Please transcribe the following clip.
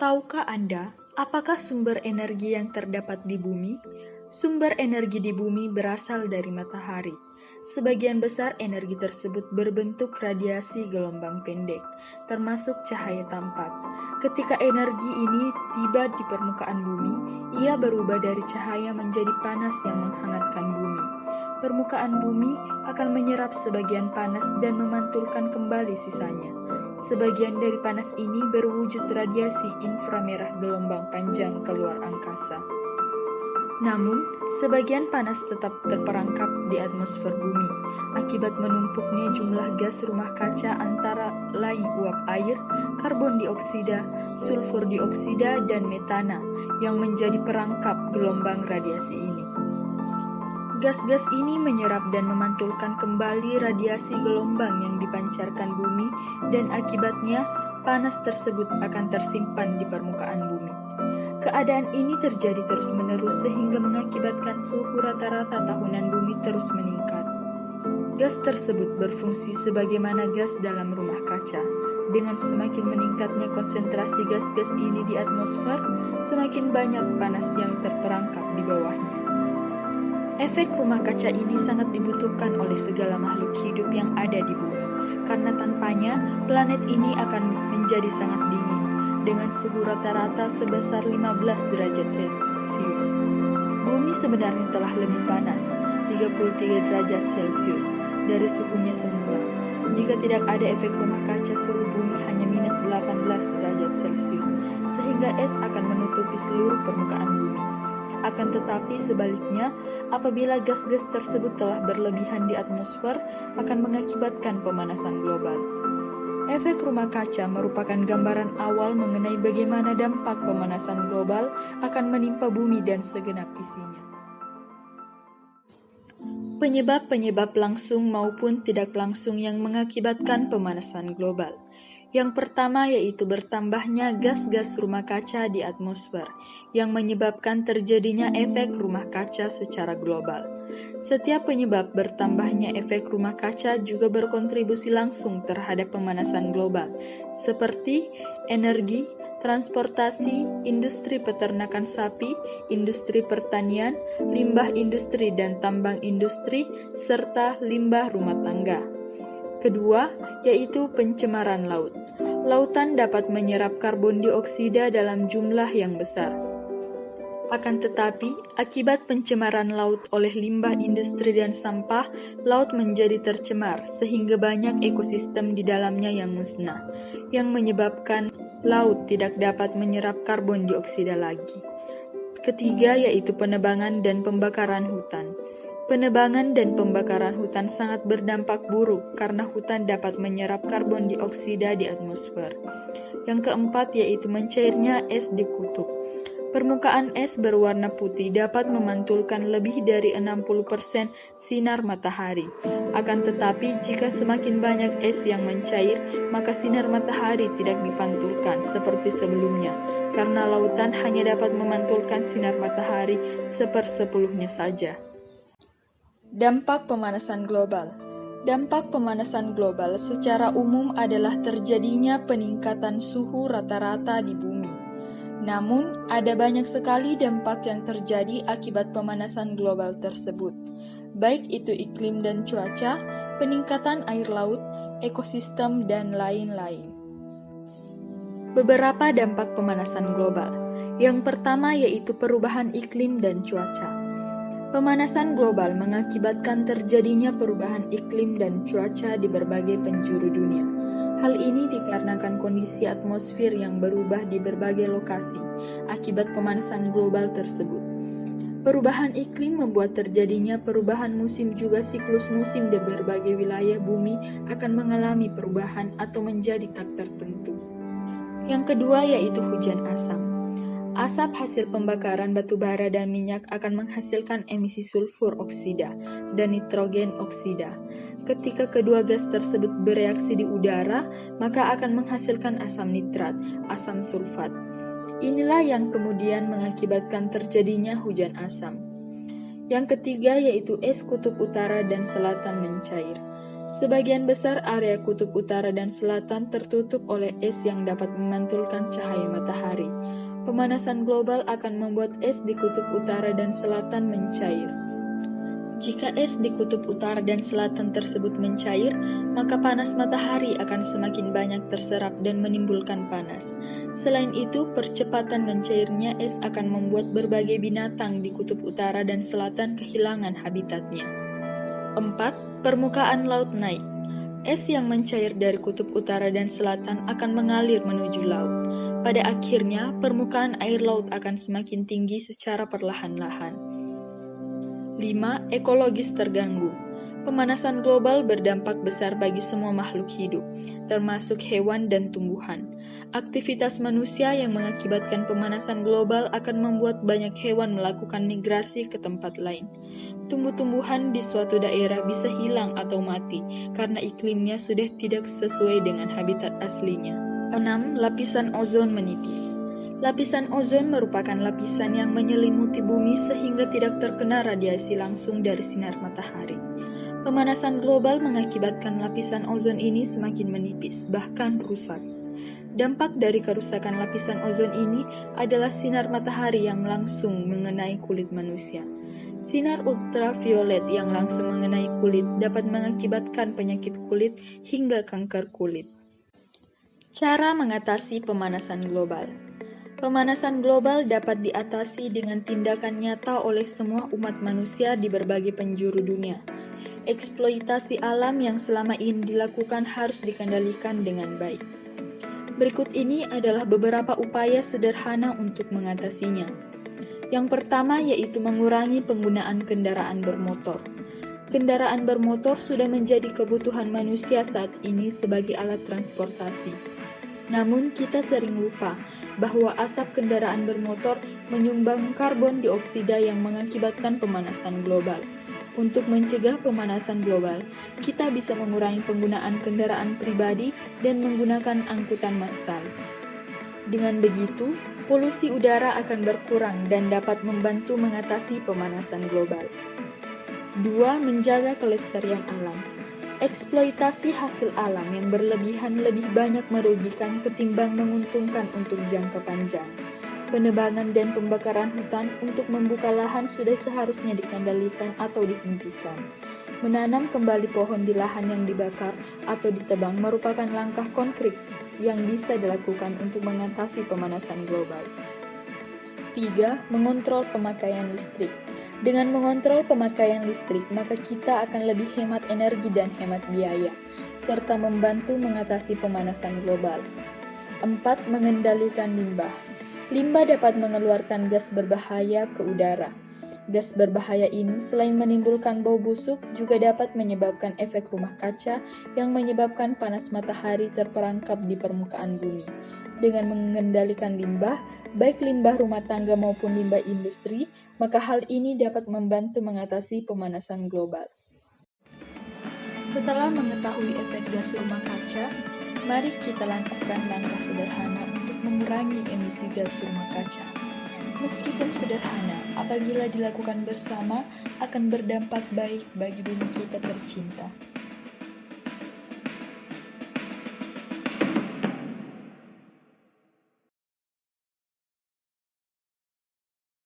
Tahukah Anda, apakah sumber energi yang terdapat di bumi? Sumber energi di bumi berasal dari matahari. Sebagian besar energi tersebut berbentuk radiasi gelombang pendek, termasuk cahaya tampak. Ketika energi ini tiba di permukaan bumi, ia berubah dari cahaya menjadi panas yang menghangatkan bumi. Permukaan bumi akan menyerap sebagian panas dan memantulkan kembali sisanya. Sebagian dari panas ini berwujud radiasi inframerah gelombang panjang keluar angkasa. Namun, sebagian panas tetap terperangkap di atmosfer bumi akibat menumpuknya jumlah gas rumah kaca antara lain uap air, karbon dioksida, sulfur dioksida, dan metana yang menjadi perangkap gelombang radiasi ini. Gas-gas ini menyerap dan memantulkan kembali radiasi gelombang yang dipancarkan bumi dan akibatnya panas tersebut akan tersimpan di permukaan bumi. Keadaan ini terjadi terus-menerus sehingga mengakibatkan suhu rata-rata tahunan bumi terus meningkat. Gas tersebut berfungsi sebagaimana gas dalam rumah kaca. Dengan semakin meningkatnya konsentrasi gas-gas ini di atmosfer, semakin banyak panas yang terperangkap di bawahnya. Efek rumah kaca ini sangat dibutuhkan oleh segala makhluk hidup yang ada di bumi, karena tanpanya planet ini akan menjadi sangat dingin, dengan suhu rata-rata sebesar 15 derajat Celcius. Bumi sebenarnya telah lebih panas, 33 derajat Celcius, dari suhunya semula. Jika tidak ada efek rumah kaca, suhu bumi hanya minus 18 derajat Celcius, sehingga es akan menutupi seluruh permukaan bumi. Akan tetapi sebaliknya, apabila gas-gas tersebut telah berlebihan di atmosfer, akan mengakibatkan pemanasan global. Efek rumah kaca merupakan gambaran awal mengenai bagaimana dampak pemanasan global akan menimpa bumi dan segenap isinya. Penyebab-penyebab langsung maupun tidak langsung yang mengakibatkan pemanasan global. Yang pertama yaitu bertambahnya gas-gas rumah kaca di atmosfer, yang menyebabkan terjadinya efek rumah kaca secara global. Setiap penyebab bertambahnya efek rumah kaca juga berkontribusi langsung terhadap pemanasan global, seperti energi, transportasi, industri peternakan sapi, industri pertanian, limbah industri dan tambang industri, serta limbah rumah tangga. Kedua, yaitu pencemaran laut. Lautan dapat menyerap karbon dioksida dalam jumlah yang besar. Akan tetapi, akibat pencemaran laut oleh limbah industri dan sampah, laut menjadi tercemar sehingga banyak ekosistem di dalamnya yang musnah, yang menyebabkan laut tidak dapat menyerap karbon dioksida lagi. Ketiga, yaitu penebangan dan pembakaran hutan. Penebangan dan pembakaran hutan sangat berdampak buruk karena hutan dapat menyerap karbon dioksida di atmosfer. Yang keempat yaitu mencairnya es di kutub. Permukaan es berwarna putih dapat memantulkan lebih dari 60% sinar matahari. Akan tetapi jika semakin banyak es yang mencair, maka sinar matahari tidak dipantulkan seperti sebelumnya, karena lautan hanya dapat memantulkan sinar matahari 1/10-nya saja. Dampak pemanasan global. Dampak pemanasan global secara umum adalah terjadinya peningkatan suhu rata-rata di bumi. Namun, ada banyak sekali dampak yang terjadi akibat pemanasan global tersebut, baik itu iklim dan cuaca, peningkatan air laut, ekosistem, dan lain-lain. Beberapa dampak pemanasan global. Yang pertama yaitu perubahan iklim dan cuaca. Pemanasan global mengakibatkan terjadinya perubahan iklim dan cuaca di berbagai penjuru dunia. Hal ini dikarenakan kondisi atmosfer yang berubah di berbagai lokasi akibat pemanasan global tersebut. Perubahan iklim membuat terjadinya perubahan musim, juga siklus musim di berbagai wilayah bumi akan mengalami perubahan atau menjadi tak tertentu. Yang kedua yaitu hujan asam. Asap hasil pembakaran batu bara dan minyak akan menghasilkan emisi sulfur oksida dan nitrogen oksida. Ketika kedua gas tersebut bereaksi di udara, maka akan menghasilkan asam nitrat, asam sulfat. Inilah yang kemudian mengakibatkan terjadinya hujan asam. Yang ketiga yaitu es kutub utara dan selatan mencair. Sebagian besar area kutub utara dan selatan tertutup oleh es yang dapat memantulkan cahaya matahari. Pemanasan global akan membuat es di kutub utara dan selatan mencair. Jika es di kutub utara dan selatan tersebut mencair, maka panas matahari akan semakin banyak terserap dan menimbulkan panas. Selain itu, percepatan mencairnya es akan membuat berbagai binatang di kutub utara dan selatan kehilangan habitatnya. 4. Permukaan laut naik. Es yang mencair dari kutub utara dan selatan akan mengalir menuju laut. Pada akhirnya, permukaan air laut akan semakin tinggi secara perlahan-lahan. 5. Ekologis terganggu. Pemanasan global berdampak besar bagi semua makhluk hidup, termasuk hewan dan tumbuhan. Aktivitas manusia yang mengakibatkan pemanasan global akan membuat banyak hewan melakukan migrasi ke tempat lain. Tumbuh-tumbuhan di suatu daerah bisa hilang atau mati karena iklimnya sudah tidak sesuai dengan habitat aslinya. 6. Lapisan ozon menipis. Lapisan ozon merupakan lapisan yang menyelimuti bumi sehingga tidak terkena radiasi langsung dari sinar matahari. Pemanasan global mengakibatkan lapisan ozon ini semakin menipis, bahkan rusak. Dampak dari kerusakan lapisan ozon ini adalah sinar matahari yang langsung mengenai kulit manusia. Sinar ultraviolet yang langsung mengenai kulit dapat mengakibatkan penyakit kulit hingga kanker kulit. Cara mengatasi pemanasan global. Pemanasan global dapat diatasi dengan tindakan nyata oleh semua umat manusia di berbagai penjuru dunia. Eksploitasi alam yang selama ini dilakukan harus dikendalikan dengan baik. Berikut ini adalah beberapa upaya sederhana untuk mengatasinya. Yang pertama yaitu mengurangi penggunaan kendaraan bermotor. Kendaraan bermotor sudah menjadi kebutuhan manusia saat ini sebagai alat transportasi. Namun kita sering lupa bahwa asap kendaraan bermotor menyumbang karbon dioksida yang mengakibatkan pemanasan global. Untuk mencegah pemanasan global, kita bisa mengurangi penggunaan kendaraan pribadi dan menggunakan angkutan massal. Dengan begitu, polusi udara akan berkurang dan dapat membantu mengatasi pemanasan global. 2. Menjaga kelestarian alam. Eksploitasi hasil alam yang berlebihan lebih banyak merugikan ketimbang menguntungkan untuk jangka panjang. Penebangan dan pembakaran hutan untuk membuka lahan sudah seharusnya dikendalikan atau dihentikan. Menanam kembali pohon di lahan yang dibakar atau ditebang merupakan langkah konkret yang bisa dilakukan untuk mengatasi pemanasan global. 3. Mengontrol pemakaian listrik. Dengan mengontrol pemakaian listrik, maka kita akan lebih hemat energi dan hemat biaya, serta membantu mengatasi pemanasan global. 4. Mengendalikan limbah. Limbah dapat mengeluarkan gas berbahaya ke udara. Gas berbahaya ini selain menimbulkan bau busuk, juga dapat menyebabkan efek rumah kaca yang menyebabkan panas matahari terperangkap di permukaan bumi. Dengan mengendalikan limbah, baik limbah rumah tangga maupun limbah industri, maka hal ini dapat membantu mengatasi pemanasan global. Setelah mengetahui efek gas rumah kaca, mari kita lakukan langkah sederhana untuk mengurangi emisi gas rumah kaca. Meskipun sederhana, apabila dilakukan bersama akan berdampak baik bagi bumi kita tercinta.